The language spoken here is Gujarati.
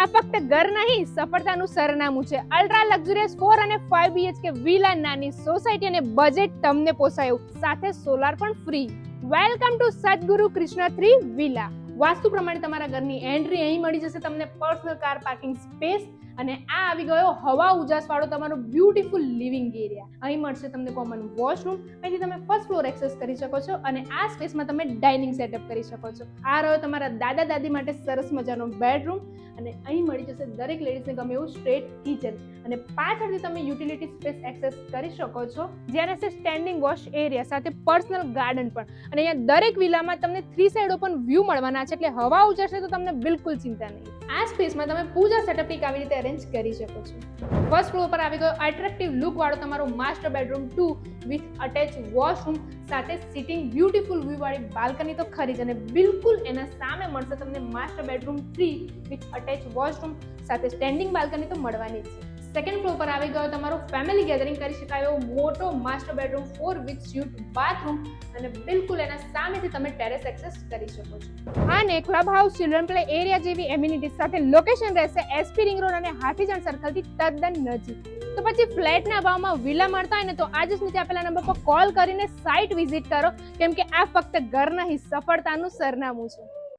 આ ફક્ત ઘર નહીં, સફળતાનું સરનામું છે. અલ્ટ્રા લક્ઝુરિયસ 4 અને 5 BHK વિલા, નાની સોસાયટી અને બજેટ તમને પોસાયું, સાથે સોલાર પણ ફ્રી. વેલકમ ટુ સદગુરુ કૃષ્ણ 3 વિલા. વાસ્તુ પ્રમાણે તમારા ઘરની એન્ટ્રી અહીં મળી જશે તમને પર્સનલ કાર પાર્કિંગ સ્પેસ, અને આ આવી ગયો હવા ઉજાસ વાળો તમારો બ્યુટીફુલ લિવિંગ એરિયા. અહીં મળશે તમને કોમન વોશરૂમ, અહીંથી તમે ફર્સ્ટ ફ્લોર એક્સેસ કરી શકો છો અને આ સ્પેસમાં તમે ડાઇનિંગ સેટઅપ કરી શકો છો. આ રહ્યો તમારા દાદા દાદી માટે સરસ મજાનો બેડરૂમ, અને અહીં મળી જશે દરેક લેડીઝને ગમે એવું સ્ટ્રેટ કિચન, અને પાછળથી તમે યુટિલિટી સ્પેસ એક્સેસ કરી શકો છો, જ્યાં રહેશે સ્ટેન્ડિંગ વોશ એરિયા સાથે પર્સનલ ગાર્ડન પણ. અને અહીંયા દરેક વિલામાં તમને 3 સાઈડ ઓપન વ્યૂ મળવાના છે, એટલે હવા ઉજાશે તો તમને બિલકુલ ચિંતા નહીં. આ સ્પેસમાં તમે પૂજા સેટઅપ ની આવી રીતે અરેન્જ કરી શકો છો. ફર્સ્ટ ફ્લોર પર આવી ગયો અટ્રેક્ટિવ લુક વાળો તમારો master bedroom 2 with attach washroom સાથે સિટિંગ બ્યુટીફુલ વ્યૂ વાળી બાલ્કની તો ખરી જ, અને બિલકુલ એના સામે મળશે તમને master bedroom 3 with attach washroom સાથે સ્ટેન્ડિંગ બાલ્કની તો મળવાની જ છે. સેકન્ડ ફ્લોર પર આવી ગયો તમારો ફેમિલી ગેધરિંગ કરી શકાય એવો મોટો master bedroom 4 with suite bathroom, અને બિલકુલ એના સામેથી તમે ટેરેસ એક્સેસ કરી શકો છો. આને club house, children play area જેવી એમ્યુનિટીઝ સાથે લોકેશન રહેશે એસપી રિંગ રોડ અને હાથીજણ સર્કલથી તદ્દન નજીક. તો પછી ફ્લેટના ભાવમાં વિલા મળતા હોય ને તો આજે જ નીચે આપેલા નંબર પર કોલ કરીને સાઇટ વિઝિટ કરો, કેમ કે આ ફક્ત ઘર નહીં, સફળતાનું સરનામું છે.